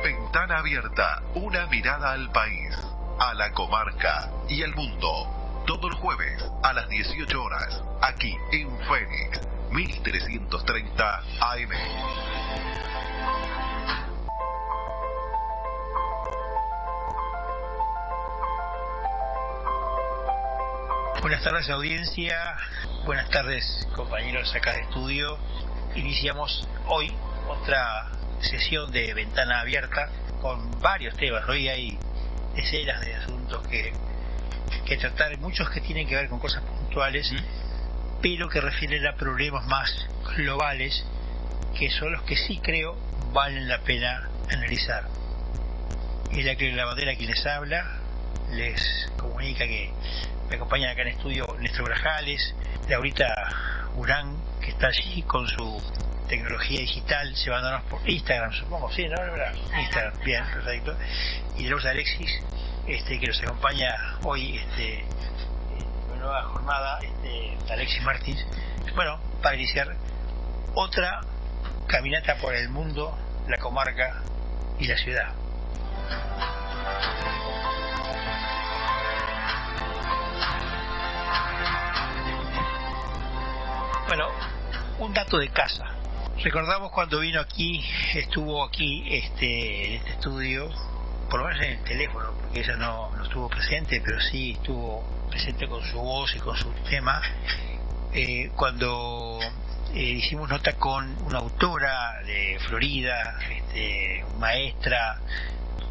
Ventana Abierta, una mirada al país, a la comarca y al mundo. Todo el jueves a las 18 horas, aquí en Fénix, 1330 AM. Buenas tardes, audiencia. Buenas tardes, compañeros acá de estudio. Iniciamos hoy otra sesión de Ventana Abierta con varios temas. Hoy hay decenas de asuntos que tratar, muchos que tienen que ver con cosas puntuales, pero que refieren a problemas más globales, que son los que sí creo valen la pena analizar. Es la bandera quien les habla, les comunica que me acompañan acá en estudio Néstor Grajales, Laurita Urán, que está allí con su tecnología digital, llevándonos por Instagram, supongo, sí, ¿no? Instagram, bien, perfecto. Y tenemos a Alexis, que nos acompaña hoy, en una nueva jornada, Alexis Martins. Bueno, para iniciar otra caminata por el mundo, la comarca y la ciudad. Bueno, un dato de casa. Recordamos cuando vino aquí, estuvo aquí en este estudio, por lo menos en el teléfono, porque ella no estuvo presente, pero sí estuvo presente con su voz y con su tema, cuando hicimos nota con una autora de Florida, maestra,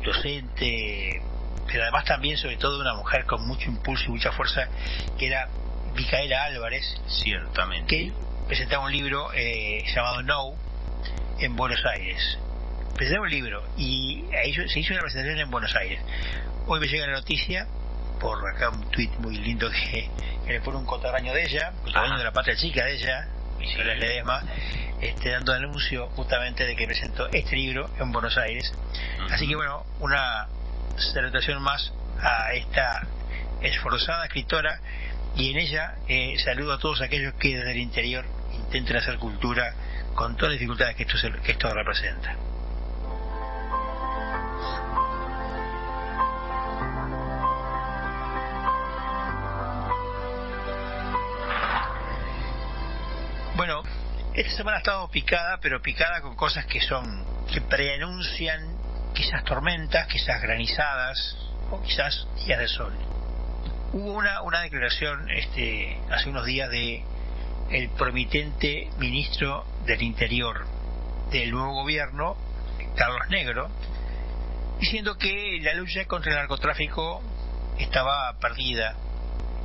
docente, pero además también, sobre todo, una mujer con mucho impulso y mucha fuerza, que era Micaela Álvarez, ciertamente, que presentaba un libro llamado No en Buenos Aires. Presentaba un libro y ahí se hizo una presentación en Buenos Aires. Hoy me llega la noticia por acá, un tuit muy lindo que le pone un cotarraño de ella, cotarraño de la patria chica de ella, Isabel Ledesma, dando anuncio justamente de que presentó este libro en Buenos Aires. Así que bueno, una salutación más a esta esforzada escritora. Y en ella saludo a todos aquellos que desde el interior intenten hacer cultura con todas las dificultades que esto representa. Bueno, esta semana ha estado picada, pero picada con cosas que preanuncian quizás tormentas, quizás granizadas o quizás días de sol. Hubo una declaración hace unos días de el promitente ministro del Interior del nuevo gobierno, Carlos Negro, diciendo que la lucha contra el narcotráfico estaba perdida,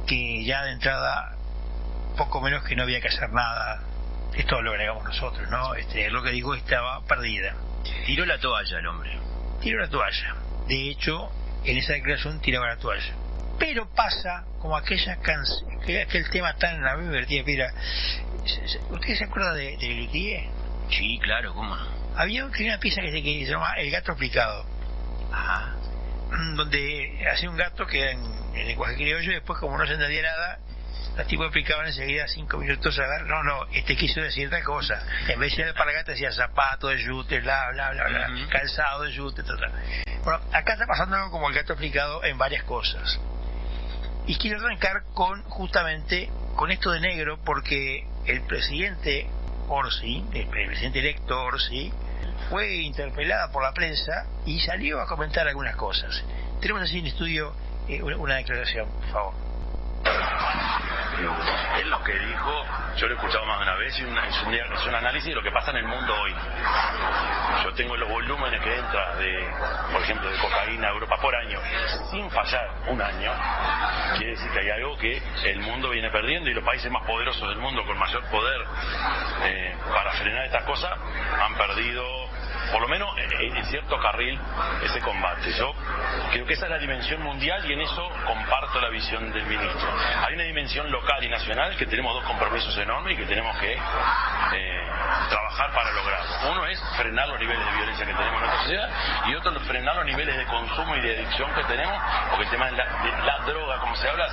que ya de entrada poco menos que no había que hacer nada. Esto lo agregamos nosotros, ¿no? Lo que dijo estaba perdida. Tiró la toalla el hombre. Tiró la toalla. De hecho, en esa declaración tiraba la toalla. Pero pasa como aquel tema tan a mí me divertía. Mira, ¿usted se acuerda de Lelutier? Sí, claro, ¿cómo? Tenía una pieza que se llama El gato explicado. Ajá. Donde hacía un gato que era en lenguaje criollo, y después, como no se entendía nada, los tipos explicaban enseguida 5 minutos. A ver, no, quiso decir tal cosa. En vez de ir para el gato decía zapato de yute, bla, bla, bla, bla, calzado de yute, tal. Bueno, acá está pasando algo como el gato explicado en varias cosas. Y quiero arrancar justamente con esto de Negro, porque el presidente Orsi, el presidente electo Orsi, fue interpelada por la prensa y salió a comentar algunas cosas. Tenemos así en estudio una declaración, por favor. Él lo que dijo, yo lo he escuchado más de una vez, es un análisis de lo que pasa en el mundo hoy. Yo tengo los volúmenes que entra por ejemplo, de cocaína a Europa por año, sin fallar un año. Quiere decir que hay algo que el mundo viene perdiendo, y los países más poderosos del mundo, con mayor poder para frenar estas cosas, han perdido, por lo menos en cierto carril, ese combate. Yo creo que esa es la dimensión mundial, y en eso comparto la visión del ministro. Hay una dimensión local y nacional que tenemos dos compromisos enormes y que tenemos que trabajar para lograrlo. Uno es frenar los niveles de violencia que tenemos en nuestra sociedad, y otro es frenar los niveles de consumo y de adicción que tenemos, porque el tema de la droga, como se habla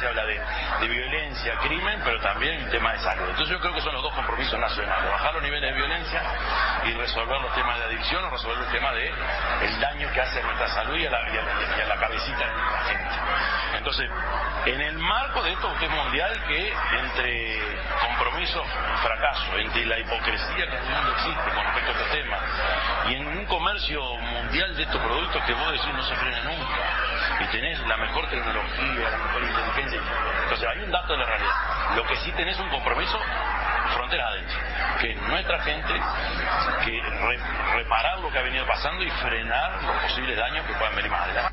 de violencia, crimen, pero también el tema de salud. Entonces yo creo que son los dos compromisos nacionales: bajar los niveles de violencia y resolver los temas de adicción, temprano resolver el tema de el daño que hace a nuestra salud y a la cabecita de la gente. Entonces, en el marco de esto que es mundial, que entre compromisos y fracaso, entre la hipocresía que en el mundo existe con respecto a este tema, y en un comercio mundial de estos productos que vos decís no se frena nunca, y tenés la mejor tecnología, la mejor inteligencia, entonces hay un dato de la realidad. Lo que sí tenés un compromiso fronteras adentro, que nuestra gente, que reparar lo que ha venido pasando y frenar los posibles daños que puedan venir más adelante.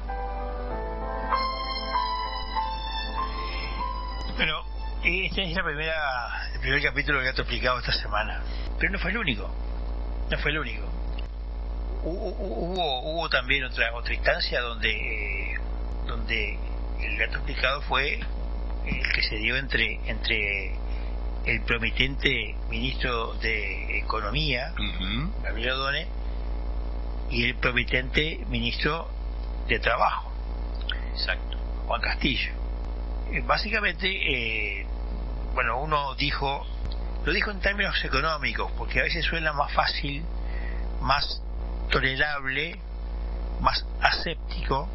Bueno, este es el primer capítulo que ha explicado esta semana, pero no fue el único. Hubo también otra instancia donde el gato explicado fue el que se dio entre el promitente ministro de Economía, Gabriel Odone, y el promitente ministro de Trabajo, exacto, Juan Castillo. Básicamente, uno lo dijo en términos económicos, porque a veces suena más fácil, más tolerable, más aséptico,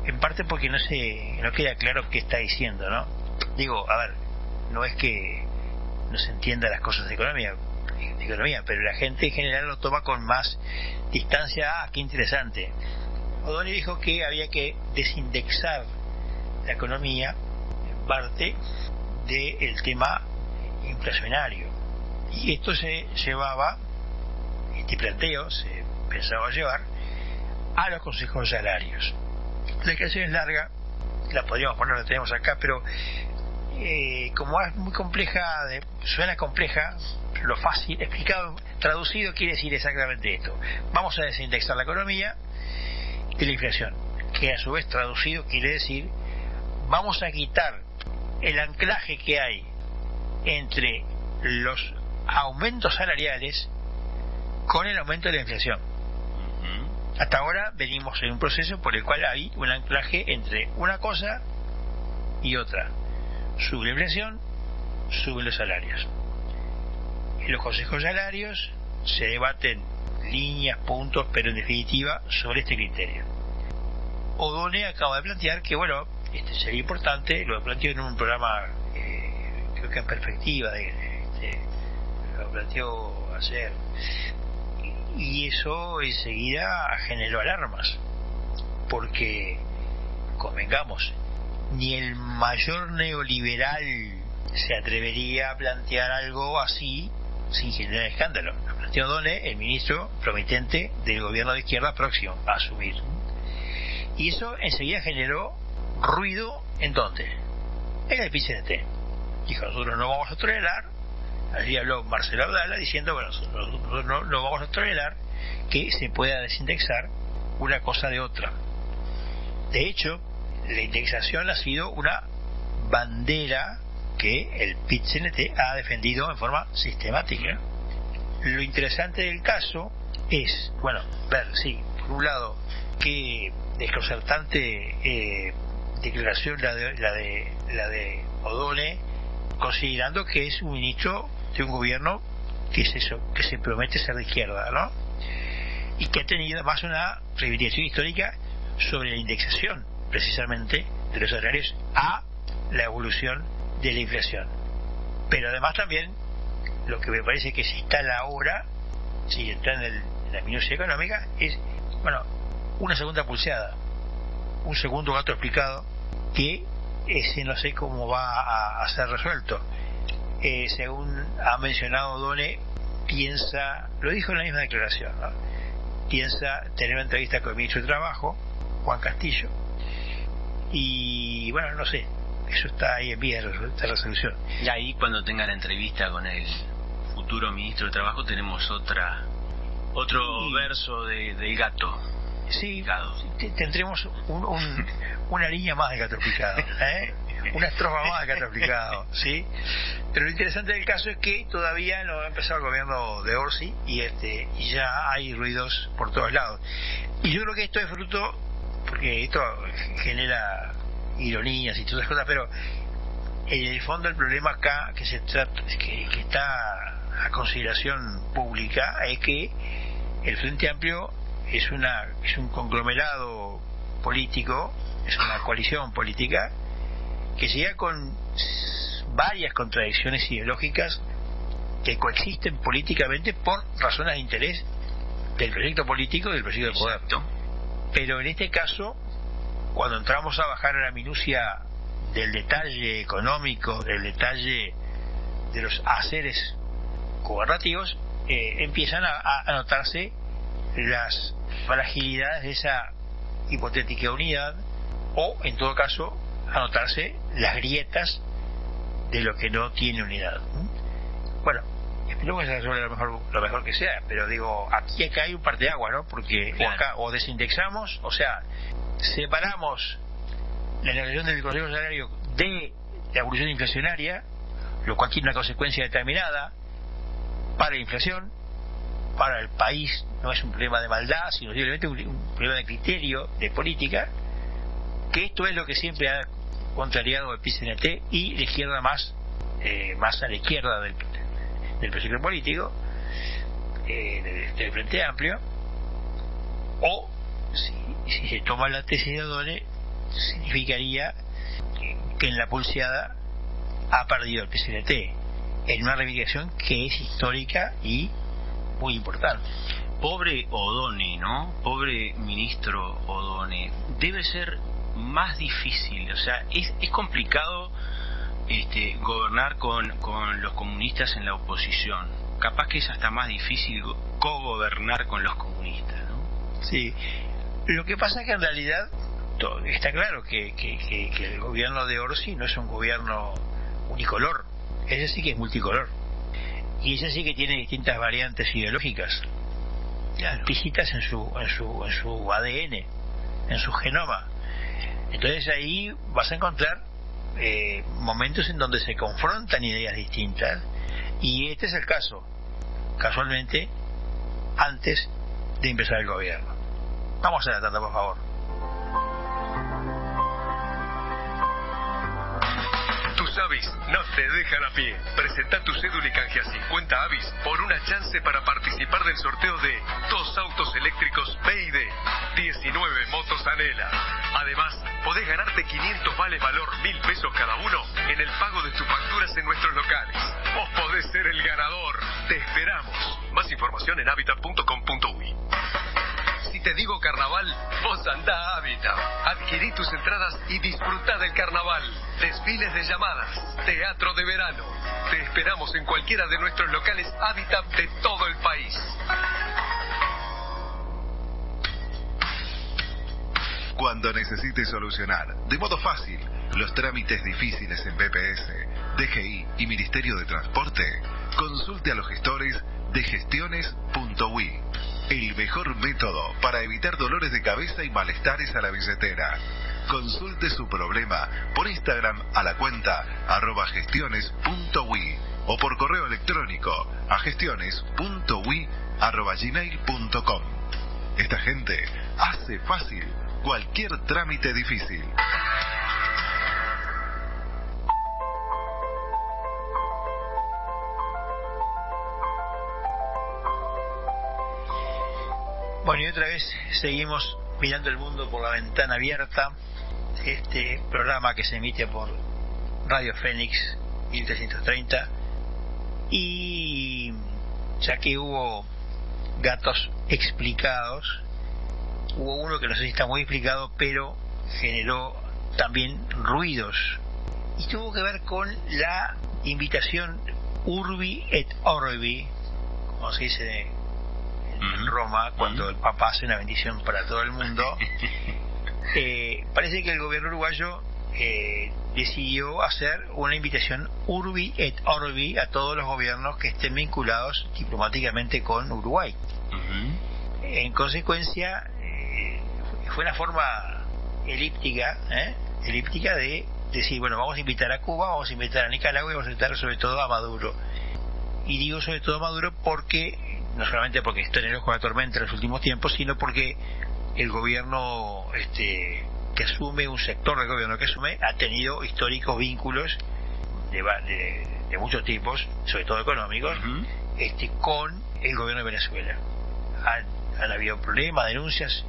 en parte porque no queda claro qué está diciendo, ¿no? Digo, a ver, no es que no se entienda las cosas de economía, pero la gente en general lo toma con más distancia. Qué interesante. Odone dijo que había que desindexar la economía en parte del tema inflacionario, y esto este planteo se pensaba llevar a los consejos salarios. La declaración es larga, la podríamos poner, la tenemos acá, pero como es muy compleja, suena compleja, lo fácil, explicado, traducido, quiere decir exactamente esto: vamos a desindexar la economía de la inflación, que a su vez traducido quiere decir vamos a quitar el anclaje que hay entre los aumentos salariales con el aumento de la inflación. Hasta ahora venimos en un proceso por el cual hay un anclaje entre una cosa y otra. Sube la inflación, suben los salarios. En los consejos salarios se debaten líneas, puntos, pero en definitiva sobre este criterio. Odone acaba de plantear que sería importante, lo planteó en un programa, creo que en Perspectiva, lo planteó ayer, y eso enseguida generó alarmas, porque, convengamos, ni el mayor neoliberal se atrevería a plantear algo así sin generar escándalo. Lo planteó Odone, el ministro promitente del gobierno de izquierda próximo a asumir, y eso enseguida generó ruido. ¿En dónde? En el PIT-CNT. Dijo, nosotros no vamos a tolerar. Allí habló Marcelo Abdala diciendo, nosotros no vamos a tolerar que se pueda desindexar una cosa de otra. De hecho, la indexación ha sido una bandera que el PIT-CNT ha defendido en forma sistemática. Lo interesante del caso es, ver, sí, por un lado, qué desconcertante declaración la de Odone, considerando que es un ministro de un gobierno que es eso, que se promete ser de izquierda, ¿no? Y que ha tenido además una reivindicación histórica sobre la indexación precisamente de los salarios a la evolución de la inflación. Pero además también lo que me parece que se instala ahora, si entra en la minucia económica, es una segunda pulseada, un segundo gato explicado, que ese no sé cómo va a ser resuelto. Según ha mencionado Odone, lo dijo en la misma declaración, ¿no? Piensa tener una entrevista con el ministro de Trabajo, Juan Castillo, y no sé, eso está ahí en vía de resolución. Y ahí, cuando tenga la entrevista con el futuro ministro de Trabajo, tenemos otro verso del gato. Sí, tendremos una línea más de gato explicado, una estrofa más de gato explicado, ¿sí? Pero lo interesante del caso es que todavía no ha empezado el gobierno de Orsi y ya hay ruidos por todos lados. Y yo creo que esto es fruto, porque esto genera ironías y todas esas cosas, pero en el fondo el problema acá que está a consideración pública es que el Frente Amplio es un conglomerado político, es una coalición política que llega con varias contradicciones ideológicas que coexisten políticamente por razones de interés del proyecto político y del proyecto de poder. Exacto. Pero en este caso, cuando entramos a bajar a la minucia del detalle económico, del detalle de los haceres gobernativos, empiezan a notarse las fragilidades de esa hipotética unidad, o en todo caso a notarse las grietas de lo que no tiene unidad. Bueno, espero que se resuelva lo mejor que sea, pero digo, aquí acá hay un parteaguas, ¿no? Porque claro, o desindexamos, o sea, separamos la negociación del Consejo Salario de la evolución inflacionaria, lo cual tiene una consecuencia determinada para la inflación, para el país. No es un problema de maldad, sino simplemente un problema de criterio, de política, que esto es lo que siempre ha contrariado el PCNT y la izquierda más a la izquierda del proyecto político, del Frente Amplio. O si se toma la tesis de Odone, significaría que en la pulseada ha perdido el PCNT en una reivindicación que es histórica y muy importante. Pobre Odone, ¿no? Pobre ministro Odone. Debe ser más difícil, o sea, es complicado gobernar con los comunistas en la oposición. Capaz que es hasta más difícil cogobernar con los comunistas, ¿no? Sí. Lo que pasa es que en realidad está claro que el gobierno de Orsi no es un gobierno unicolor. Ese sí que es multicolor. Y ese sí que tiene distintas variantes ideológicas, claro, implícitas en su ADN, en su genoma. Entonces ahí vas a encontrar momentos en donde se confrontan ideas distintas, y este es el caso, casualmente, antes de empezar el gobierno. Vamos a la tanda, por favor. Tus Avis no te dejan a pie. Presenta tu cédula y canjea 50 Avis por una chance para participar del sorteo de 2 autos eléctricos BYD, 19 motos Anela. Además, podés ganarte 500 vales valor 1.000 pesos cada uno en el pago de tus facturas en nuestros locales. Vos podés ser el ganador. Te esperamos. Más información en habitat.com.uy. Si te digo carnaval, vos andá a Habitat. Adquirí tus entradas y disfrutá del carnaval. Desfiles de llamadas, teatro de verano. Te esperamos en cualquiera de nuestros locales Habitat de todo el país. Cuando necesites solucionar de modo fácil los trámites difíciles en BPS, DGI y Ministerio de Transporte, consulte a los gestores de gestiones.ui. El mejor método para evitar dolores de cabeza y malestares a la billetera. Consulte su problema por Instagram a la cuenta @gestiones.ui o por correo electrónico a gestiones.ui@gmail.com. Esta gente hace fácil cualquier trámite difícil. Bueno, y otra vez seguimos mirando el mundo por la ventana abierta. Este programa que se emite por Radio Fénix 1330. Y ya que hubo gatos explicados, hubo uno que no sé si está muy explicado, pero generó también ruidos. Y tuvo que ver con la invitación Urbi et Orbi, como se dice en Roma, cuando el Papa hace una bendición para todo el mundo. Parece que el gobierno uruguayo decidió hacer una invitación Urbi et Orbi a todos los gobiernos que estén vinculados diplomáticamente con Uruguay. En consecuencia, fue una forma elíptica de decir, bueno, vamos a invitar a Cuba, vamos a invitar a Nicaragua y vamos a invitar sobre todo a Maduro. Y digo sobre todo a Maduro porque, no solamente porque está en el ojo de la tormenta en los últimos tiempos, sino porque el gobierno que asume, un sector del gobierno que asume, ha tenido históricos vínculos de muchos tipos, sobre todo económicos, con el gobierno de Venezuela. han habido problemas, denuncias.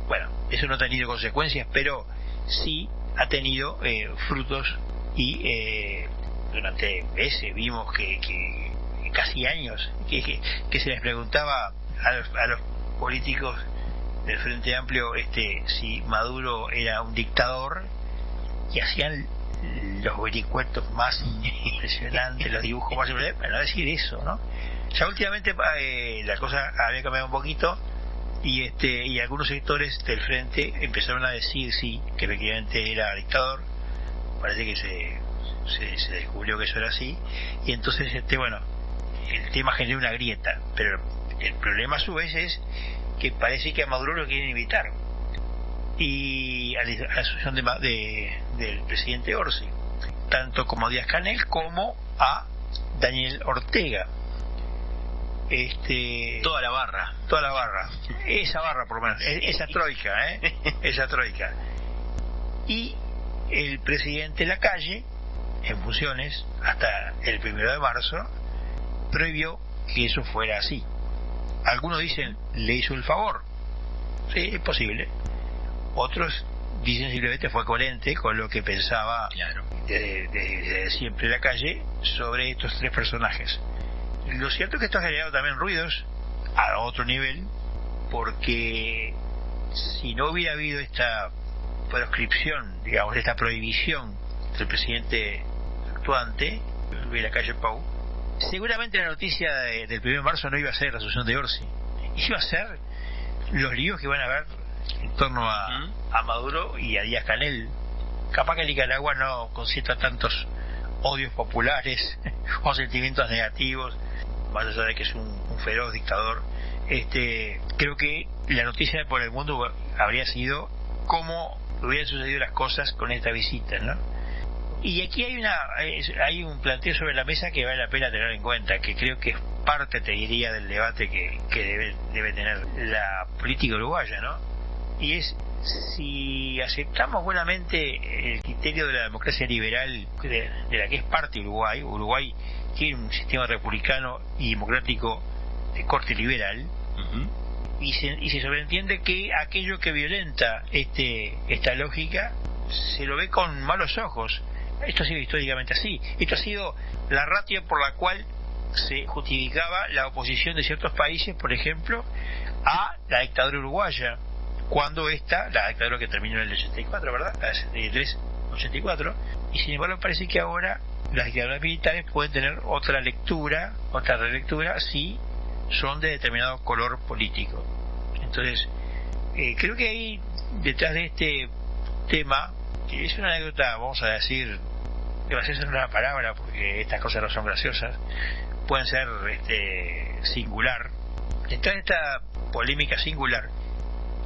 Bueno, eso no ha tenido consecuencias, pero sí ha tenido frutos, y durante meses vimos que casi años que se les preguntaba a los políticos del Frente Amplio si Maduro era un dictador, y hacían los vericuetos más impresionantes, los dibujos más impresionantes, para no decir eso, ¿no? Ya últimamente la cosa había cambiado un poquito, y algunos sectores del Frente empezaron a decir sí, que efectivamente era dictador. Parece que se descubrió que eso era así, y entonces bueno, el tema genera una grieta, pero el problema a su vez es que parece que a Maduro lo quieren evitar, y a la asunción del presidente Orsi, tanto como a Díaz-Canel como a Daniel Ortega. Toda la barra, esa barra por lo menos, esa troika, y el presidente Lacalle, en funciones hasta el 1 de marzo, prohibió que eso fuera así. Algunos dicen, le hizo el favor. Sí, es posible. Otros dicen simplemente fue coherente con lo que pensaba desde siempre Lacalle sobre estos tres personajes. Lo cierto es que esto ha generado también ruidos a otro nivel, porque si no hubiera habido esta proscripción, digamos, esta prohibición del presidente actuante, Luis Lacalle Pou, seguramente la noticia del 1 de marzo no iba a ser la asunción de Orsi, iba a ser los líos que van a haber en torno a Maduro y a Díaz-Canel. Capaz que Nicaragua no concentra tantos odios populares o sentimientos negativos, más allá de que es un feroz dictador. Creo que la noticia por el mundo habría sido cómo hubieran sucedido las cosas con esta visita, ¿no? Y aquí hay un planteo sobre la mesa que vale la pena tener en cuenta, que creo que es parte, te diría, del debate que debe tener la política uruguaya, ¿no? Y es si aceptamos buenamente el criterio de la democracia liberal de la que es parte Uruguay tiene un sistema republicano y democrático de corte liberal, y se sobreentiende que aquello que violenta esta lógica se lo ve con malos ojos. Esto ha sido históricamente así. Esto ha sido la ratio por la cual se justificaba la oposición de ciertos países, por ejemplo, a la dictadura uruguaya, cuando la dictadura que terminó en el 84, ¿verdad? La 73-84, y sin embargo parece que ahora las dictaduras militares pueden tener otra relectura, si son de determinado color político. Entonces, creo que ahí, detrás de este tema, que es una anécdota, vamos a decir, graciosa en una palabra, porque estas cosas no son graciosas, pueden ser singular. Detrás de esta polémica singular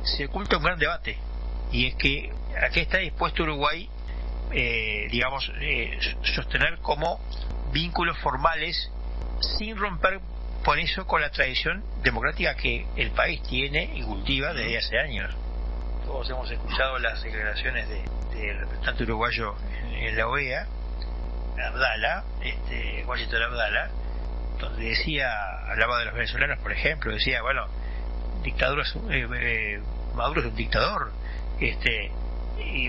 se oculta un gran debate, y es que ¿a qué está dispuesto Uruguay, sostener como vínculos formales sin romper por eso con la tradición democrática que el país tiene y cultiva desde hace años? Todos hemos escuchado las declaraciones del representante uruguayo en la OEA, Abdala, Washington Abdala, donde hablaba de los venezolanos, por ejemplo, decía, bueno, Maduro es un dictador,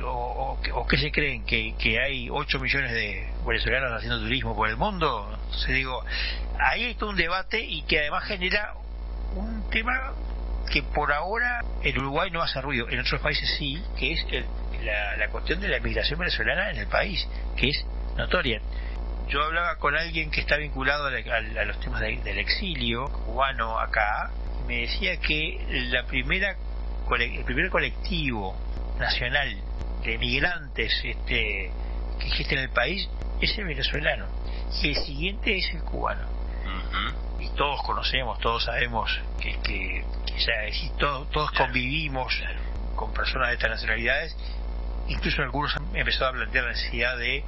o qué se creen, que hay 8 millones de venezolanos haciendo turismo por el mundo. Entonces digo, ahí hay todo un debate, y que además genera un tema que por ahora en Uruguay no hace ruido, en otros países sí, que es la cuestión de la inmigración venezolana en el país, que es notoria. Yo hablaba con alguien que está vinculado a los temas del exilio cubano acá, y me decía que el primer colectivo nacional de migrantes que existe en el país es el venezolano, y el siguiente es el cubano. Y todos conocemos, todos sabemos que todos convivimos con personas de estas nacionalidades. Incluso algunos han empezado a plantear la necesidad de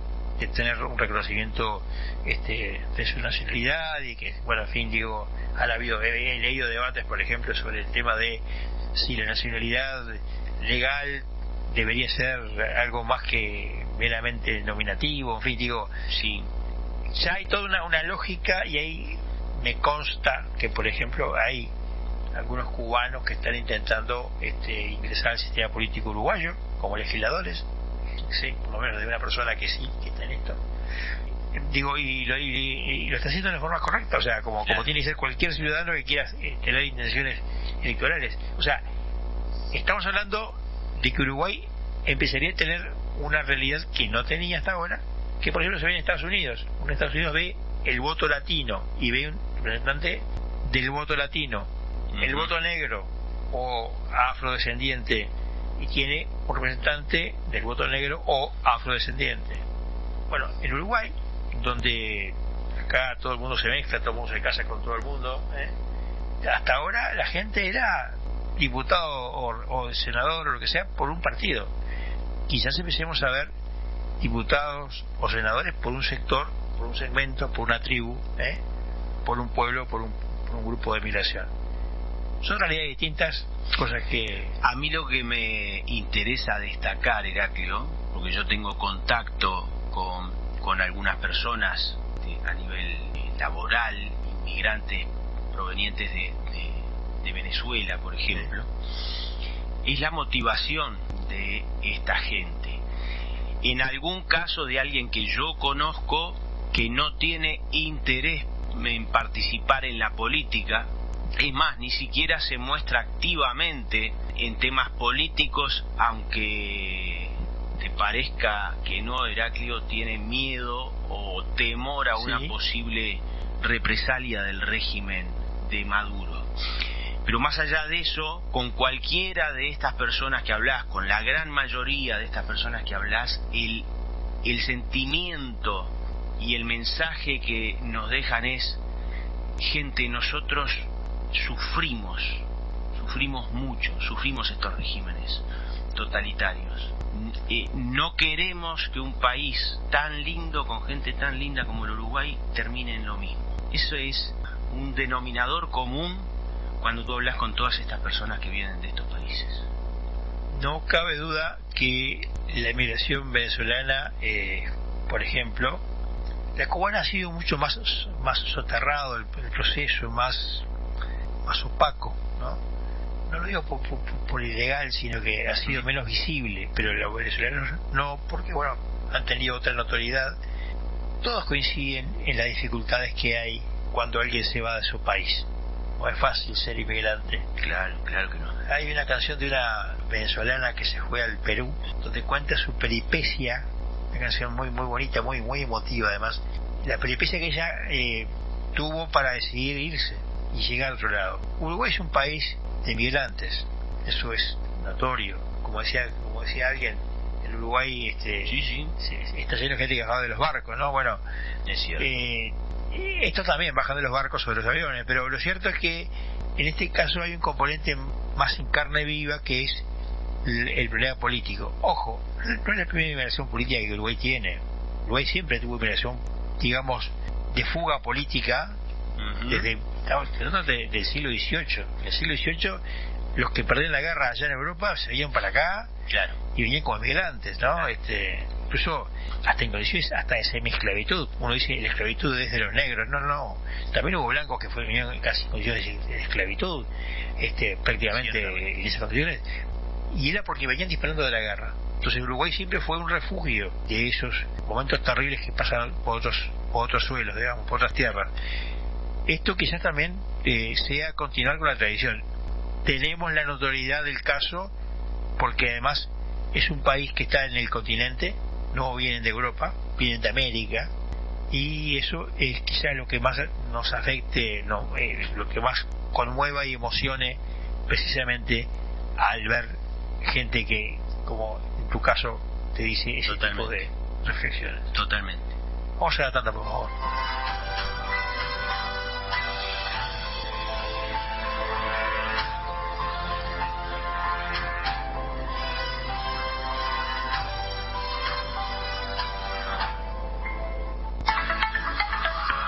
tener un reconocimiento de su nacionalidad, y que, bueno, en fin, digo, he leído debates, por ejemplo, sobre el tema de si la nacionalidad legal debería ser algo más que meramente nominativo, en fin, digo, sí, ya hay toda una lógica, y ahí me consta que, por ejemplo, hay algunos cubanos que están intentando ingresar al sistema político uruguayo como legisladores. Sí, por lo menos de una persona que sí, que está en esto. Digo, y lo está haciendo de forma correcta, o sea, como tiene que ser cualquier ciudadano que quiera tener intenciones electorales. O sea, estamos hablando de que Uruguay empezaría a tener una realidad que no tenía hasta ahora, que por ejemplo se ve en Estados Unidos. En Estados Unidos ve el voto latino y ve un representante del voto latino, el voto negro o afrodescendiente, y tiene un representante del voto negro o afrodescendiente. Bueno, en Uruguay, donde acá todo el mundo se mezcla, todo el mundo se casa con todo el mundo, hasta ahora la gente era diputado o senador o lo que sea por un partido. Quizás empecemos a ver diputados o senadores por un sector, por un segmento, por una tribu, por un pueblo, por un grupo de migración. Son realidades distintas, cosas que... A mí lo que me interesa destacar, Heraclio, porque yo tengo contacto con algunas personas a nivel laboral, inmigrantes provenientes de Venezuela, por ejemplo, es la motivación de esta gente. En algún caso de alguien que yo conozco que no tiene interés en participar en la política, es más, ni siquiera se muestra activamente en temas políticos, aunque te parezca que no, Heraclio, tiene miedo o temor a una posible represalia del régimen de Maduro. Pero más allá de eso, con cualquiera de estas personas que hablas, con la gran mayoría de estas personas que hablas, el sentimiento y el mensaje que nos dejan es: gente, nosotros sufrimos mucho, sufrimos estos regímenes totalitarios. No queremos que un país tan lindo, con gente tan linda como el Uruguay, termine en lo mismo. Eso es un denominador común cuando tú hablas con todas estas personas que vienen de estos países. No cabe duda que la inmigración venezolana, por ejemplo, la cubana ha sido mucho más soterrado el proceso, más opaco, ¿no? No lo digo por ilegal, sino que ha sido menos visible, pero los venezolanos no, porque bueno, han tenido otra notoriedad. Todos coinciden en las dificultades que hay cuando alguien se va de su país. No es fácil ser inmigrante. Claro que no. Hay una canción de una venezolana que se fue al Perú, donde cuenta su peripecia, una canción muy bonita, muy emotiva además, la peripecia que ella tuvo para decidir irse y llegar al otro lado. Uruguay es un país de migrantes, eso es notorio. Como decía alguien, el Uruguay está lleno de gente que baja de los barcos, ¿no? Bueno, es cierto. Estos también bajan de los barcos sobre los aviones, pero lo cierto es que en este caso hay un componente más en carne viva, que es el problema político. Ojo, no es la primera inmigración política que Uruguay tiene. Uruguay siempre tuvo inmigración, digamos, de fuga política, desde del siglo XVIII. En el siglo XVIII, los que perdían la guerra allá en Europa se venían para acá, claro, y venían como inmigrantes, ¿no? Claro. Incluso hasta en condiciones hasta de semi-esclavitud. Uno dice la esclavitud es de los negros, no. También hubo blancos que vinieron casi en condiciones de esclavitud, prácticamente en esas condiciones, y era porque venían disparando de la guerra. Entonces Uruguay siempre fue un refugio de esos momentos terribles que pasan por otros suelos, digamos, por otras tierras. Esto quizás también sea continuar con la tradición. Tenemos la notoriedad del caso porque además es un país que está en el continente, no vienen de Europa, vienen de América, y eso es quizás lo que más nos afecte, lo que más conmueva y emocione precisamente al ver gente que, como en tu caso, te dice ese tipo de reflexiones. Totalmente. Vamos a la tanda, por favor.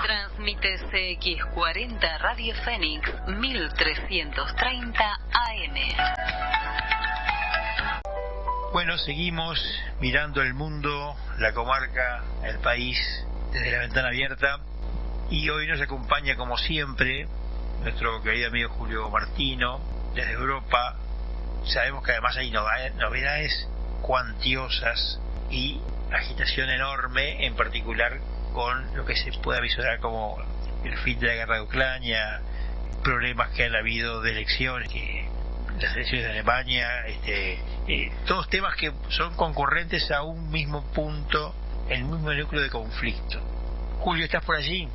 Transmite CX40 Radio Fénix 1330 AM. Bueno, seguimos mirando el mundo, la comarca, el país, desde la ventana abierta, y hoy nos acompaña como siempre nuestro querido amigo Julio Martino, desde Europa. Sabemos que además hay novedades cuantiosas y agitación enorme, en particular con lo que se puede visualizar como el fin de la guerra de Ucrania, problemas que han habido de elecciones, las elecciones de Alemania, todos temas que son concurrentes a un mismo punto, el mismo núcleo de conflicto. Julio, ¿estás por allí?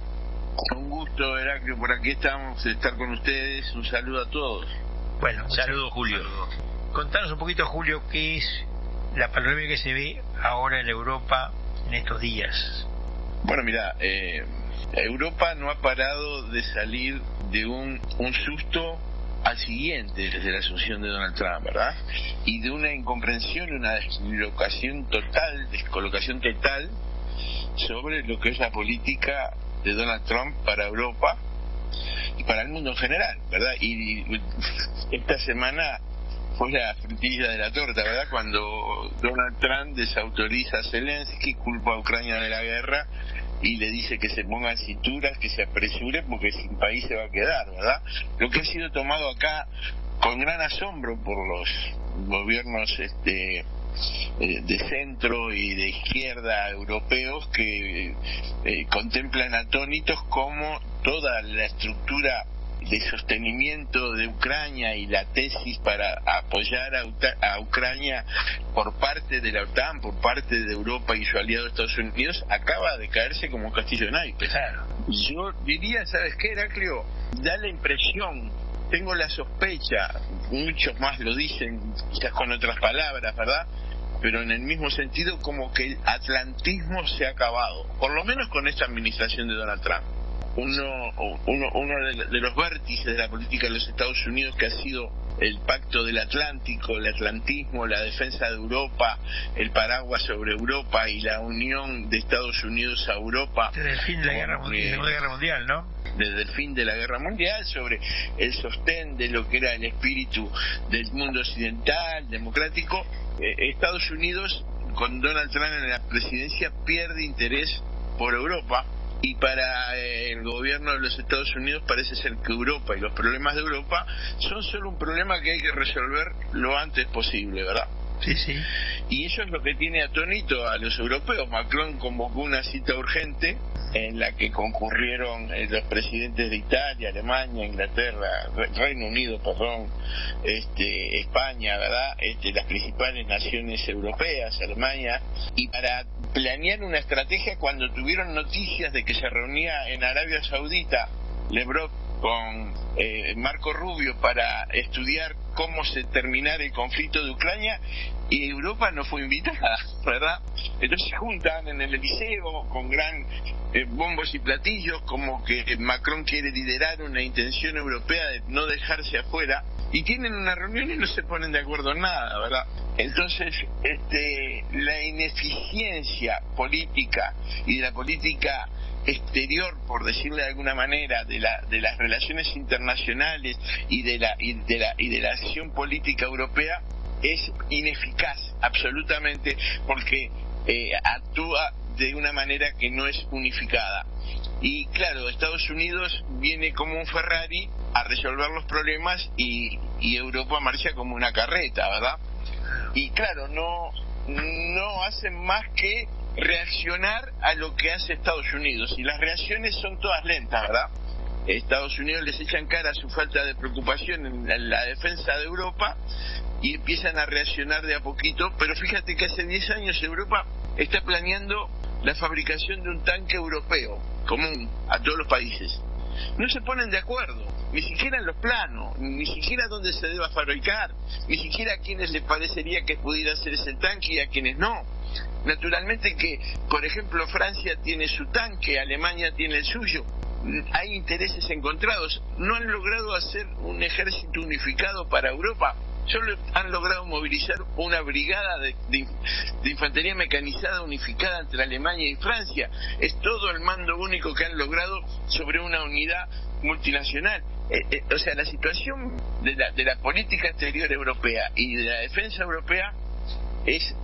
Un gusto, Heraclio, por aquí estamos, estar con ustedes. Un saludo a todos. Bueno, saludos, Julio. Contanos un poquito, Julio, qué es la panorámica que se ve ahora en Europa en estos días. Bueno, mira, Europa no ha parado de salir de un susto al siguiente desde la asunción de Donald Trump, ¿verdad? Y de una incomprensión y una descolocación total sobre lo que es la política de Donald Trump para Europa y para el mundo en general, ¿verdad? Y esta semana fue la frutilla de la torta, ¿verdad? Cuando Donald Trump desautoriza a Zelensky, culpa a Ucrania de la guerra y le dice que se pongan cinturas, que se apresure porque sin país se va a quedar, ¿verdad? Lo que ha sido tomado acá con gran asombro por los gobiernos de centro y de izquierda europeos que contemplan atónitos cómo toda la estructura de sostenimiento de Ucrania y la tesis para apoyar a Ucrania por parte de la OTAN, por parte de Europa y su aliado Estados Unidos, acaba de caerse como un castillo de naipes. Claro. Yo diría, ¿sabes qué, Heraclio? Da la impresión, tengo la sospecha, muchos más lo dicen, quizás con otras palabras, ¿verdad?, pero en el mismo sentido, como que el atlantismo se ha acabado, por lo menos con esta administración de Donald Trump. Uno de los vértices de la política de los Estados Unidos, que ha sido el pacto del Atlántico, el atlantismo, la defensa de Europa, el paraguas sobre Europa y la unión de Estados Unidos a Europa. Desde el fin de la Guerra Mundial, ¿no? Desde el fin de la Guerra Mundial, sobre el sostén de lo que era el espíritu del mundo occidental, democrático. Estados Unidos, con Donald Trump en la presidencia, pierde interés por Europa. Y para el gobierno de los Estados Unidos parece ser que Europa y los problemas de Europa son solo un problema que hay que resolver lo antes posible, ¿verdad? Sí, sí. Y eso es lo que tiene atónito a los europeos. Macron convocó una cita urgente en la que concurrieron los presidentes de Italia, Alemania, Inglaterra, Reino Unido, España, ¿verdad? Las principales naciones europeas, Alemania, y para planear una estrategia cuando tuvieron noticias de que se reunía en Arabia Saudita Lavrov con Marco Rubio para estudiar cómo se terminara el conflicto de Ucrania, y Europa no fue invitada, ¿verdad? Entonces se juntan en el Eliseo con gran bombos y platillos, como que Macron quiere liderar una intención europea de no dejarse afuera, y tienen una reunión y no se ponen de acuerdo en nada, ¿verdad? Entonces, la ineficiencia política y de la política exterior, por decirle de alguna manera, de las relaciones internacionales y de la acción política europea es ineficaz absolutamente, porque actúa de una manera que no es unificada. Y claro, Estados Unidos viene como un Ferrari a resolver los problemas y Europa marcha como una carreta, ¿verdad? Y claro, no hacen más que reaccionar a lo que hace Estados Unidos, y las reacciones son todas lentas, ¿verdad? Estados Unidos les echan cara a su falta de preocupación en la defensa de Europa y empiezan a reaccionar de a poquito, pero fíjate que hace 10 años Europa está planeando la fabricación de un tanque europeo común a todos los países. No se ponen de acuerdo, ni siquiera en los planos, ni siquiera dónde se deba fabricar, ni siquiera a quienes les parecería que pudiera ser ese tanque y a quienes no. Naturalmente que, por ejemplo, Francia tiene su tanque, Alemania tiene el suyo. Hay intereses encontrados. No han logrado hacer un ejército unificado para Europa. Solo han logrado movilizar una brigada de infantería mecanizada unificada entre Alemania y Francia. Es todo el mando único que han logrado sobre una unidad multinacional. O sea, la situación de la política exterior europea y de la defensa europea es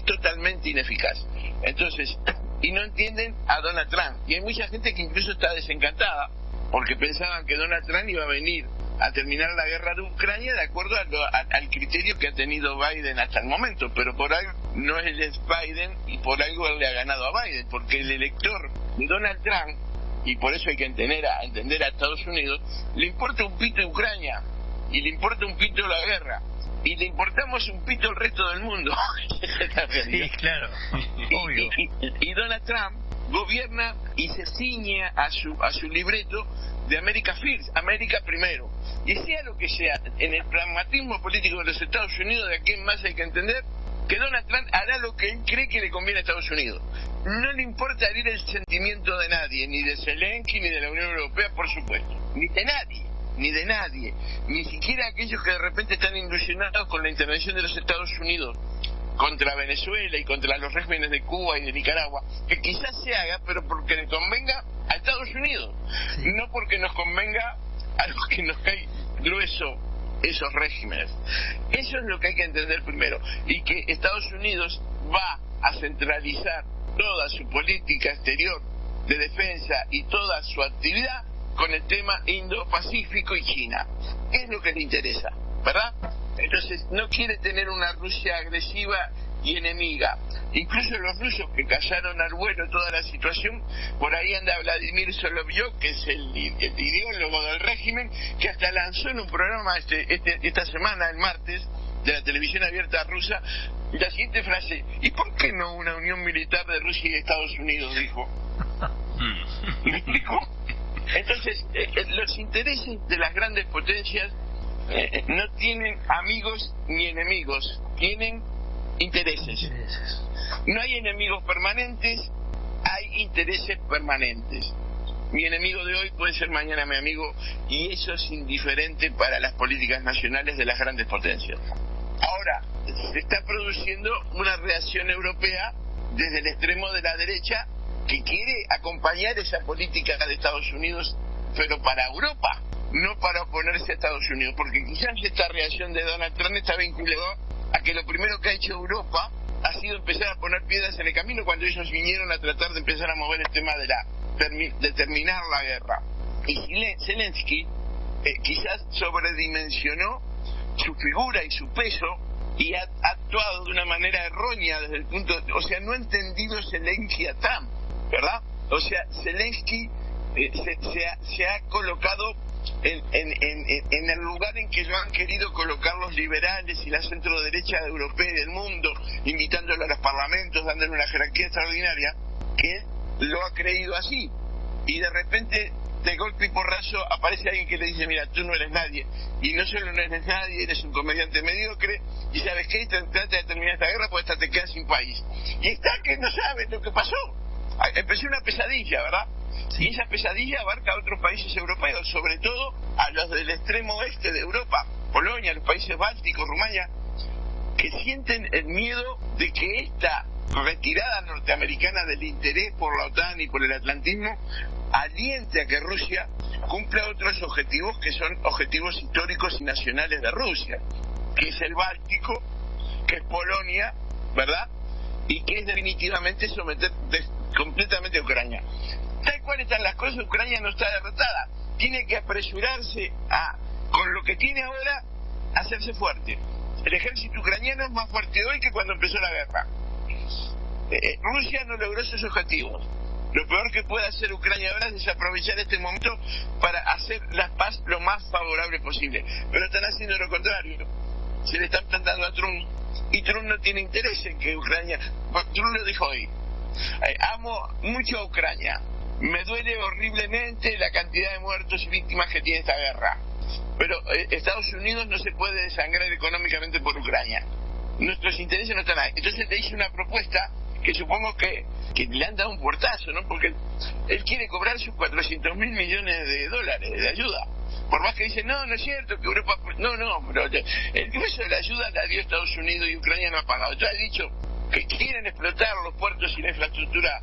totalmente ineficaz. Entonces, y no entienden a Donald Trump. Y hay mucha gente que incluso está desencantada porque pensaban que Donald Trump iba a venir a terminar la guerra de Ucrania de acuerdo al criterio que ha tenido Biden hasta el momento, pero por algo no es Biden y por algo él le ha ganado a Biden, porque el elector de Donald Trump, y por eso hay que entender a Estados Unidos, le importa un pito Ucrania y le importa un pito la guerra y le importamos un pito el resto del mundo. Sí, claro, obvio. Y Donald Trump gobierna y se ciñe a su libreto de America First, América primero. Y sea lo que sea, en el pragmatismo político de los Estados Unidos, de aquí en más hay que entender que Donald Trump hará lo que él cree que le conviene a Estados Unidos. No le importa herir el sentimiento de nadie, ni de Zelensky, ni de la Unión Europea, por supuesto, ni de nadie, ni siquiera aquellos que de repente están ilusionados con la intervención de los Estados Unidos contra Venezuela y contra los regímenes de Cuba y de Nicaragua, que quizás se haga, pero porque le convenga a Estados Unidos, no porque nos convenga a los que nos cae grueso esos regímenes. Eso es lo que hay que entender primero, y que Estados Unidos va a centralizar toda su política exterior de defensa y toda su actividad con el tema Indo-Pacífico y China. Es lo que le interesa, ¿verdad? Entonces no quiere tener una Rusia agresiva y enemiga. Incluso los rusos que callaron al vuelo toda la situación, por ahí anda Vladimir Solovyov, que es el ideólogo del régimen, que hasta lanzó en un programa esta semana, el martes, de la televisión abierta rusa, la siguiente frase: ¿y por qué no una unión militar de Rusia y Estados Unidos? Dijo. ¿Me explico? Entonces, los intereses de las grandes potencias no tienen amigos ni enemigos, tienen intereses. No hay enemigos permanentes, hay intereses permanentes. Mi enemigo de hoy puede ser mañana mi amigo, y eso es indiferente para las políticas nacionales de las grandes potencias. Ahora, se está produciendo una reacción europea desde el extremo de la derecha que quiere acompañar esa política de Estados Unidos, pero para Europa, no para oponerse a Estados Unidos, porque quizás esta reacción de Donald Trump está vinculada a que lo primero que ha hecho Europa ha sido empezar a poner piedras en el camino cuando ellos vinieron a tratar de empezar a mover el tema de terminar la guerra. Y Zelensky quizás sobredimensionó su figura y su peso y ha actuado de una manera errónea desde el punto, o sea, no ha entendido Zelensky a Trump, ¿verdad? O sea, Zelensky se ha colocado en el lugar en que lo han querido colocar los liberales y la centro derecha europea y del mundo, invitándolo a los parlamentos, dándole una jerarquía extraordinaria, que él lo ha creído así, y de repente, de golpe y porrazo, aparece alguien que le dice: mira, tú no eres nadie, y no solo no eres nadie, eres un comediante mediocre, y ¿sabes qué? Trata de terminar esta guerra porque hasta te quedas sin país. Y está que no sabes lo que pasó. Empezó una pesadilla, ¿verdad? Sí. Y esa pesadilla abarca a otros países europeos, sobre todo a los del extremo oeste de Europa, Polonia, los países bálticos, Rumania, que sienten el miedo de que esta retirada norteamericana del interés por la OTAN y por el atlantismo aliente a que Rusia cumpla otros objetivos que son objetivos históricos y nacionales de Rusia, que es el Báltico, que es Polonia, ¿verdad? Y que es definitivamente someter completamente a Ucrania. Tal cual están las cosas, Ucrania no está derrotada, tiene que apresurarse con lo que tiene ahora, a hacerse fuerte. El ejército ucraniano es más fuerte hoy que cuando empezó la guerra. Rusia no logró sus objetivos. Lo peor que puede hacer Ucrania ahora es desaprovechar este momento para hacer la paz lo más favorable posible, pero están haciendo lo contrario. Se le están plantando a Trump, y Trump no tiene interés en que Ucrania... Trump lo dijo hoy: amo mucho a Ucrania, me duele horriblemente la cantidad de muertos y víctimas que tiene esta guerra, pero Estados Unidos no se puede desangrar económicamente por Ucrania, nuestros intereses no están ahí. Entonces le hice una propuesta que supongo que le han dado un portazo, ¿no? Porque él quiere cobrar sus 400.000 millones de dólares de ayuda. Por más que dicen, no es cierto, que Europa... No, pero el grueso de la ayuda la dio Estados Unidos y Ucrania no ha pagado. Ya ha dicho que quieren explotar los puertos y la infraestructura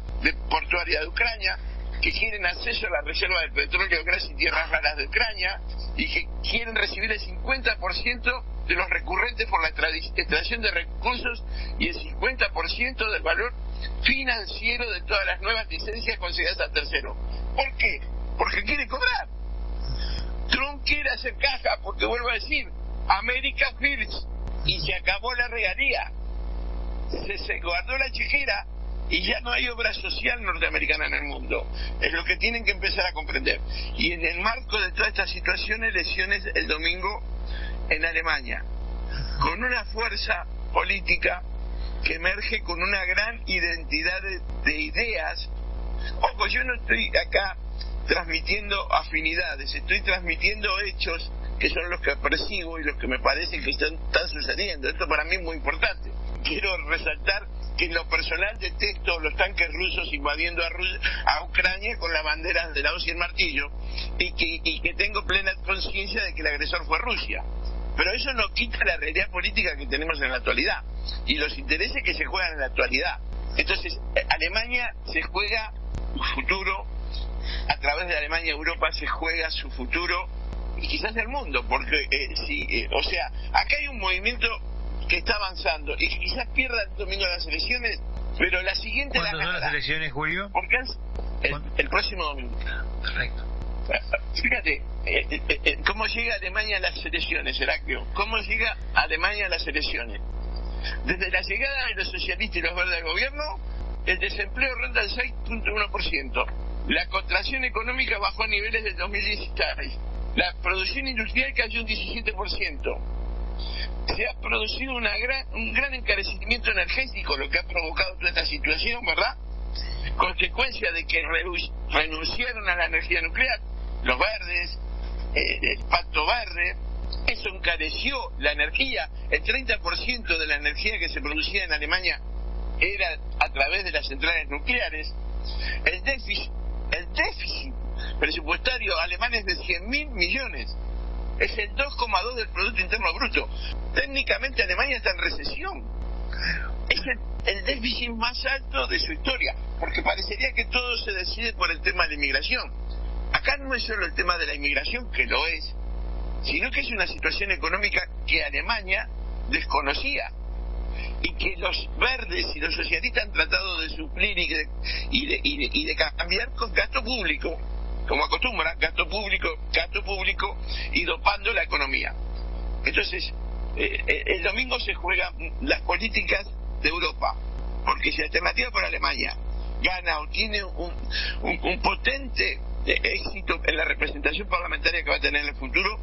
portuaria de Ucrania, que quieren acceso a la reserva de petróleo, gas y tierras raras de Ucrania, y que quieren recibir el 50% de los recurrentes por la extracción de recursos y el 50% del valor financiero de todas las nuevas licencias concedidas a terceros. ¿Por qué? Porque quiere cobrar. Trump quiere hacer caja, porque vuelvo a decir, America First, y se acabó la regalía, se guardó la chequera y ya no hay obra social norteamericana en el mundo. Es lo que tienen que empezar a comprender. Y en el marco de toda esta situación, elecciones el domingo en Alemania, con una fuerza política que emerge con una gran identidad de ideas. Ojo, yo no estoy acá transmitiendo afinidades, estoy transmitiendo hechos que son los que percibo y los que me parecen que están sucediendo. Esto para mí es muy importante. Quiero resaltar que en lo personal detesto los tanques rusos invadiendo a Ucrania con las banderas de la hoz y el martillo, y que tengo plena conciencia de que el agresor fue Rusia. Pero eso no quita la realidad política que tenemos en la actualidad y los intereses que se juegan en la actualidad. Entonces, Alemania se juega su futuro, a través de Alemania Europa se juega su futuro y quizás el mundo, porque o sea, acá hay un movimiento que está avanzando y que quizás pierda el domingo las elecciones, pero la siguiente... ¿Cuándo son las elecciones, Julio? Porque el próximo domingo. Perfecto. Fíjate, cómo llega Alemania a las elecciones, Heraclio. ¿Cómo llega Alemania a las elecciones? Desde la llegada de los socialistas y los verdes al gobierno, el desempleo ronda el 6.1%. La contracción económica bajó a niveles del 2016. La producción industrial cayó un 17%. Se ha producido un gran encarecimiento energético, lo que ha provocado toda esta situación, ¿verdad? Consecuencia de que renunciaron a la energía nuclear, los verdes, el Pacto Verde. Eso encareció la energía. El 30% de la energía que se producía en Alemania era a través de las centrales nucleares. El déficit presupuestario alemán es de 100.000 millones. Es el 2,2 del Producto Interno Bruto. Técnicamente Alemania está en recesión. Es el déficit más alto de su historia, porque parecería que todo se decide por el tema de la inmigración. Acá no es solo el tema de la inmigración, que lo es, sino que es una situación económica que Alemania desconocía y que los verdes y los socialistas han tratado de suplir y de cambiar con gasto público, como acostumbran, gasto público y dopando la economía. Entonces, el domingo se juegan las políticas de Europa, porque si Alternativa por Alemania gana o tiene un potente éxito en la representación parlamentaria que va a tener en el futuro,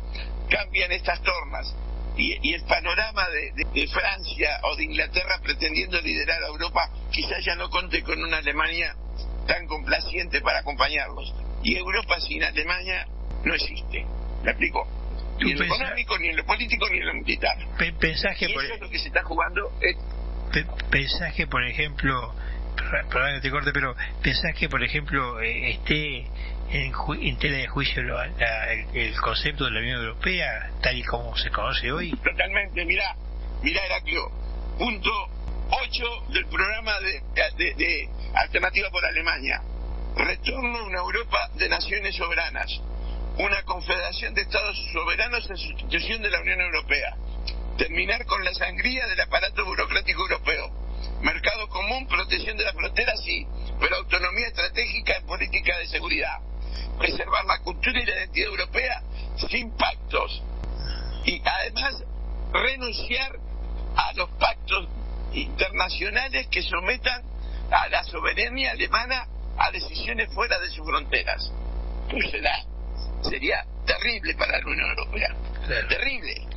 cambian estas tornas y el panorama de Francia o de Inglaterra pretendiendo liderar a Europa quizás ya no conte con una Alemania tan complaciente para acompañarlos, y Europa sin Alemania no existe. ¿Me explico? Ni en lo económico, ni en lo político, ni en lo militar. ¿Pensás que y eso es lo que se está jugando? ¿Pensás que, por ejemplo, perdón que te corte, pero pensás que, por ejemplo, esté en tela de juicio el concepto de la Unión Europea tal y como se conoce hoy? Totalmente. Mirá Heraclio, punto 8 del programa de Alternativa por Alemania: retorno a una Europa de naciones soberanas, una confederación de estados soberanos en sustitución de la Unión Europea, terminar con la sangría del aparato burocrático europeo, mercado común, protección de las fronteras, sí, pero autonomía estratégica en política de seguridad, preservar la cultura y la identidad europea sin pactos, y además renunciar a los pactos internacionales que sometan a la soberanía alemana a decisiones fuera de sus fronteras. Pues sería terrible para la Unión Europea.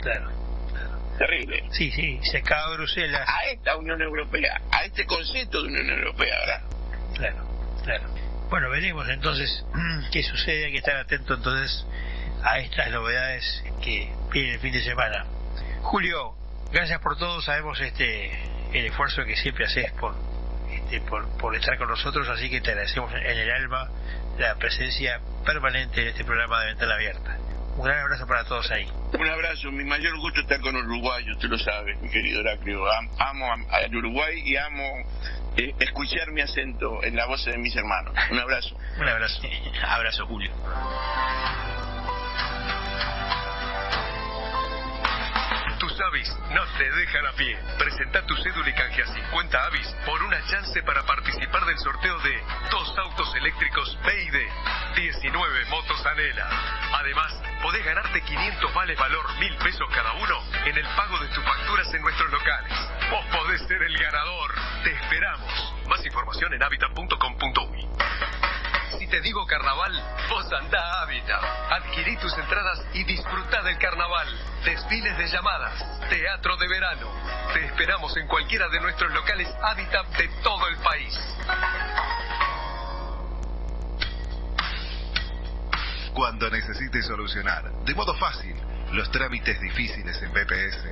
Claro. Terrible. Sí, se acaba Bruselas. A esta Unión Europea, a este concepto de Unión Europea, ¿verdad? Claro. Bueno, veremos entonces qué sucede. Hay que estar atento entonces a estas novedades que vienen el fin de semana. Julio, gracias por todo. Sabemos el esfuerzo que siempre haces por estar con nosotros, así que te agradecemos en el alma la presencia permanente en este programa de Ventana Abierta. Un gran abrazo para todos ahí. Un abrazo, mi mayor gusto estar con Uruguay, usted lo sabe, mi querido Heraclio. Amo al Uruguay y amo escuchar mi acento en la voz de mis hermanos. Un abrazo. Un abrazo. Abrazo, Julio. Avis no te dejan a pie. Presenta tu cédula y canjea 50 Avis por una chance para participar del sorteo de 2 autos eléctricos BYD, 19 motos Anela. Además, podés ganarte 500 vales valor 1.000 pesos cada uno en el pago de tus facturas en nuestros locales. Vos podés ser el ganador. Te esperamos. Más información en habitat.com.uy. Si te digo carnaval, vos andá a Habitat. Adquirí tus entradas y disfrutá del carnaval. Desfiles de llamadas, teatro de verano. Te esperamos en cualquiera de nuestros locales Habitat de todo el país. Cuando necesites solucionar de modo fácil los trámites difíciles en BPS,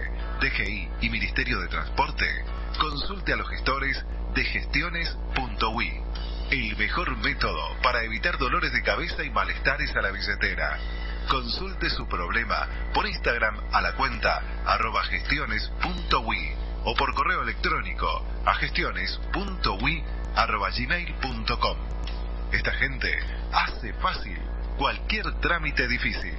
DGI y Ministerio de Transporte, consulte a los gestores de gestiones.ui. El mejor método para evitar dolores de cabeza y malestares a la billetera. Consulte su problema por Instagram a la cuenta @gestiones.ui o por correo electrónico a gestiones.ui@gmail.com. Esta gente hace fácil cualquier trámite difícil.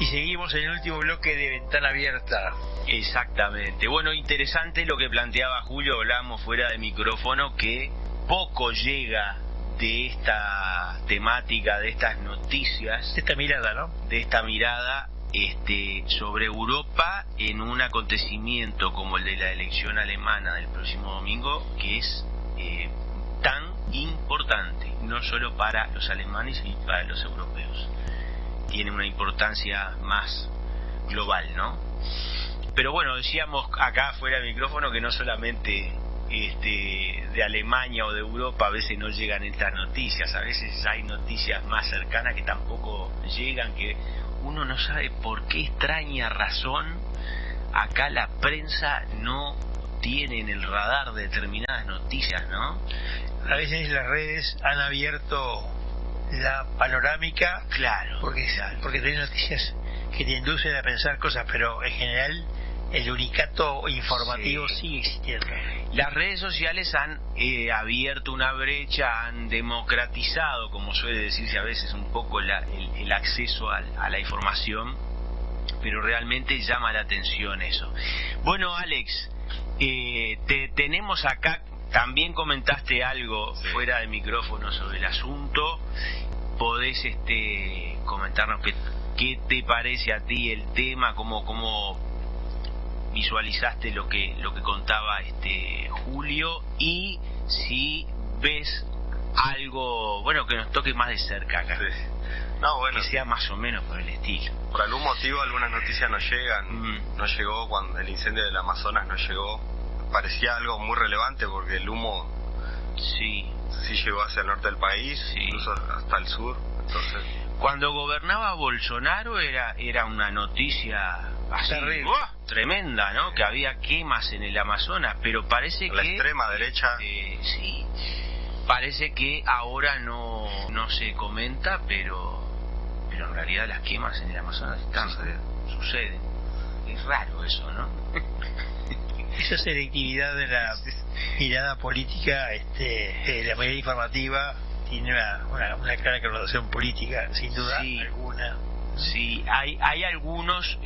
Y seguimos en el último bloque de Ventana Abierta. Exactamente. Bueno, interesante lo que planteaba Julio, hablamos fuera de micrófono, que poco llega de esta temática, de estas noticias, Esta mirada, ¿no? de esta mirada sobre Europa en un acontecimiento como el de la elección alemana del próximo domingo, que es tan importante, no solo para los alemanes, sino para los europeos. Tiene una importancia más global, ¿no? Pero bueno, decíamos acá fuera del micrófono que no solamente de Alemania o de Europa a veces no llegan estas noticias, a veces hay noticias más cercanas que tampoco llegan, que uno no sabe por qué extraña razón acá la prensa no tiene en el radar determinadas noticias, ¿no? A veces las redes han abierto la panorámica, claro, porque tenés noticias que te inducen a pensar cosas, pero en general el unicato informativo sigue existiendo. Las redes sociales han abierto una brecha, han democratizado, como suele decirse a veces, un poco el acceso a la información, pero realmente llama la atención eso. Bueno, Alex, te tenemos acá. También comentaste algo fuera de micrófono sobre el asunto. Podés comentarnos qué te parece a ti el tema, cómo visualizaste lo que contaba Julio, y si ves algo que nos toque más de cerca acá. Sí. No, bueno, que sea más o menos por el estilo. Por algún motivo algunas noticias no llegan. No llegó cuando el incendio del Amazonas, no llegó. Parecía algo muy relevante porque el humo sí llegó hacia el norte del país, incluso hasta el sur. Entonces, cuando gobernaba Bolsonaro era una noticia así tremenda, ¿no? Que había quemas en el Amazonas, pero parece la extrema derecha parece que ahora no se comenta, pero en realidad las quemas en el Amazonas suceden. Es raro eso, ¿no? Esa selectividad de la mirada política, la mayoría informativa tiene una clara connotación política, sin duda alguna. Sí, hay algunos,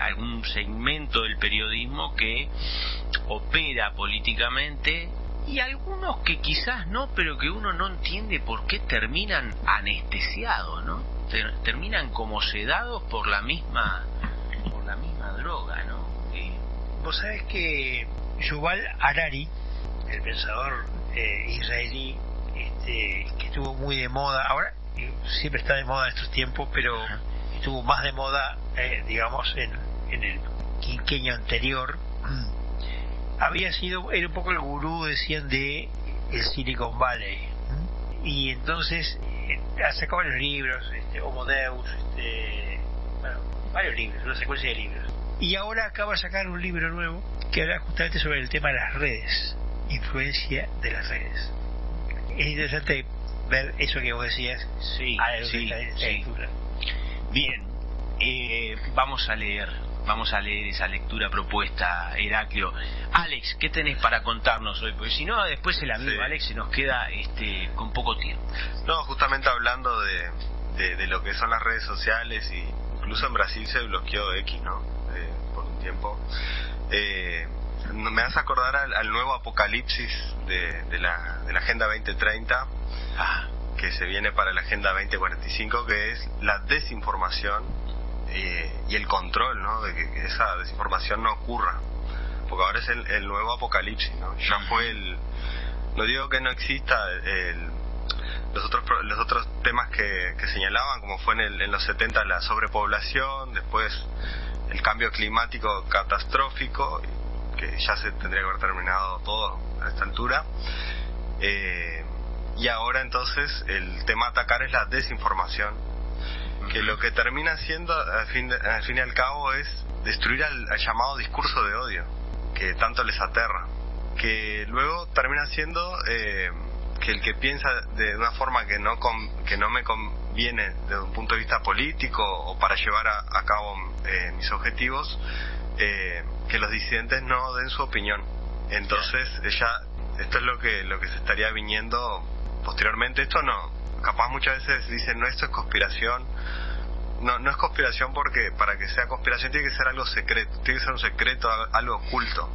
algún segmento del periodismo que opera políticamente, y algunos que quizás no, pero que uno no entiende por qué terminan anestesiados, ¿no? Terminan como sedados por la misma droga, ¿no? Vos sabés que Yuval Harari, el pensador israelí, que estuvo muy de moda, ahora siempre está de moda en estos tiempos, pero estuvo más de moda, digamos, en el quinquenio anterior, era un poco el gurú, decían, de el Silicon Valley, y entonces ha sacado varios libros, Homo Deus, varios libros, una secuencia de libros. Y ahora acaba de sacar un libro nuevo que habla justamente sobre el tema de las redes, influencia de las redes. Es interesante ver eso que vos decías. Sí. Bien, vamos a leer Vamos a leer esa lectura propuesta, Heraclio. Alex, ¿qué tenés para contarnos hoy? Porque si no, después el amigo Alex se nos queda con poco tiempo. No, justamente hablando de lo que son las redes sociales, y incluso en Brasil se bloqueó X, ¿no? Por un tiempo. Me hace acordar al nuevo apocalipsis de la Agenda 2030, que se viene para la Agenda 2045, que es la desinformación y el control, ¿no? De que esa desinformación no ocurra, porque ahora es el nuevo apocalipsis, ¿no? Ya fue no digo que no exista los otros temas que señalaban, como fue en los 70 la sobrepoblación, después el cambio climático catastrófico, que ya se tendría que haber terminado todo a esta altura, y ahora entonces el tema a atacar es la desinformación, que lo que termina siendo al fin y al cabo es destruir al llamado discurso de odio, que tanto les aterra, que luego termina siendo que el que piensa de una forma que no me conviene desde un punto de vista político o para llevar a cabo mis objetivos, que los disidentes no den su opinión. Entonces esto es lo que se estaría viniendo posteriormente. Esto no, capaz muchas veces dicen, no, esto es conspiración. No es conspiración, porque para que sea conspiración tiene que ser algo secreto, tiene que ser un secreto, algo oculto.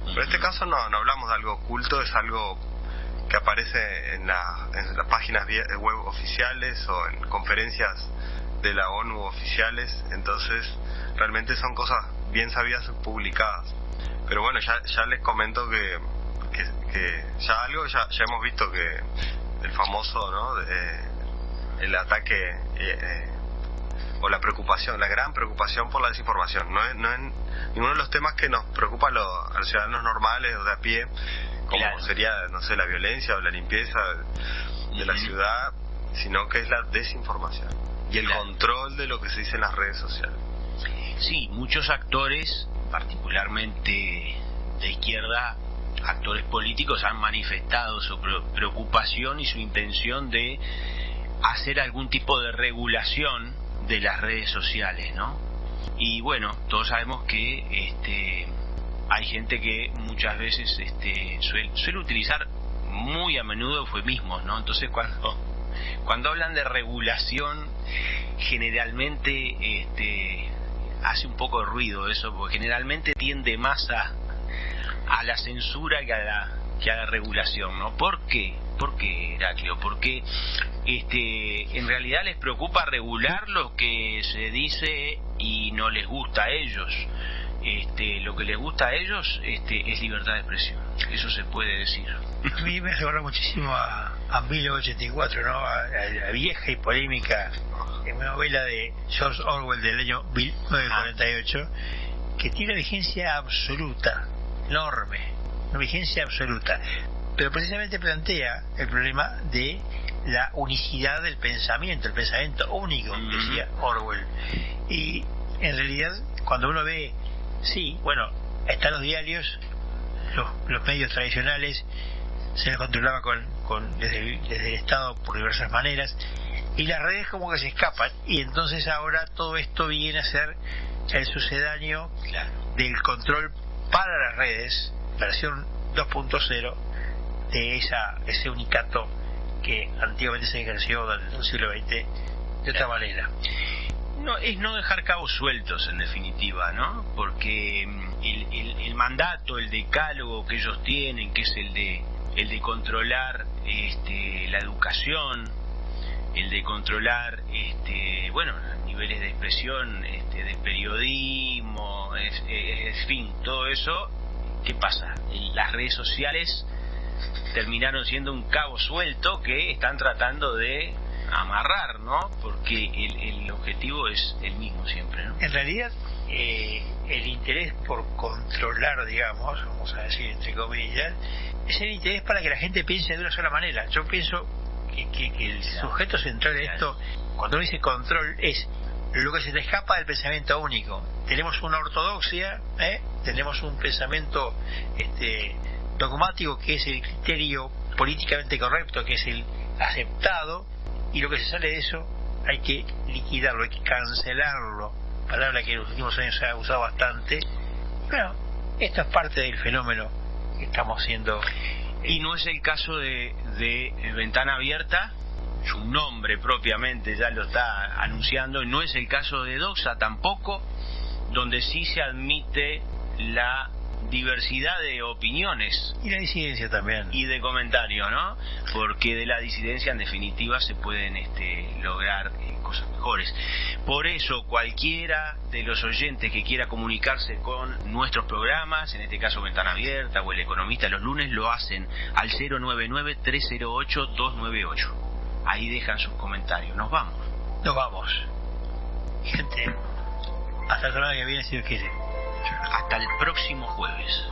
Pero en este caso no hablamos de algo oculto, es algo que aparece en las páginas web oficiales o en conferencias de la ONU oficiales. Entonces realmente son cosas bien sabidas y publicadas. Pero bueno, ya les comento que ya hemos visto que el famoso, ¿no? El ataque o la preocupación, la gran preocupación por la desinformación, no es ninguno de los temas que nos preocupa a los ciudadanos normales o de a pie, como sería, no sé, la violencia o la limpieza de la ciudad, sino que es la desinformación y el control de lo que se dice en las redes sociales. Sí, muchos actores, particularmente de izquierda, actores políticos, han manifestado su preocupación y su intención de hacer algún tipo de regulación de las redes sociales, ¿no? Y bueno, todos sabemos que hay gente que muchas veces suele utilizar muy a menudo eufemismos, ¿no? Entonces cuando hablan de regulación, generalmente hace un poco de ruido eso, porque generalmente tiende más a la censura que a la regulación, ¿no? ¿Por qué? ¿Por qué, Heraclio? Porque en realidad les preocupa regular lo que se dice y no les gusta a ellos. Lo que les gusta a ellos es libertad de expresión. Eso se puede decir. A mí me recuerda muchísimo a 1984, ¿no? A la vieja y polémica novela de George Orwell del año 1948, que tiene una vigencia absoluta, enorme, una vigencia absoluta, pero precisamente plantea el problema de la unicidad del pensamiento, el pensamiento único, decía Orwell. Y en realidad, cuando uno ve, sí, bueno, están los diarios, los medios tradicionales, se les controlaba desde el Estado por diversas maneras, y las redes como que se escapan, y entonces ahora todo esto viene a ser el sucedáneo del control para las redes, versión 2.0 de ese unicato que antiguamente se ejerció durante el siglo XX de otra manera. No, es no dejar cabos sueltos, en definitiva, ¿no? Porque el mandato, el decálogo que ellos tienen, que es el de controlar la educación, el de controlar niveles de expresión, de periodismo, en fin, todo eso, ¿qué pasa? Las redes sociales terminaron siendo un cabo suelto que están tratando de amarrar, ¿no? Porque el objetivo es el mismo siempre, ¿no? En realidad, el interés por controlar, digamos, vamos a decir entre comillas, es el interés para que la gente piense de una sola manera. Yo pienso que el sujeto central de esto, cuando uno dice control, es lo que se te escapa del pensamiento único. Tenemos una ortodoxia, tenemos un pensamiento dogmático, que es el criterio políticamente correcto, que es el aceptado, y lo que se sale de eso hay que liquidarlo, hay que cancelarlo, palabra que en los últimos años se ha usado bastante. Bueno, esto es parte del fenómeno que estamos haciendo. Y no es el caso de Ventana Abierta, su nombre propiamente ya lo está anunciando, y no es el caso de Doxa tampoco, donde sí se admite la diversidad de opiniones y la disidencia también y de comentarios, ¿no? Porque de la disidencia en definitiva se pueden lograr cosas mejores. Por eso cualquiera de los oyentes que quiera comunicarse con nuestros programas, en este caso Ventana Abierta o El Economista los lunes, lo hacen al 099-308-298. Ahí dejan sus comentarios. Nos vamos. Gente, hasta la semana que viene si Dios quiere. Hasta el próximo jueves.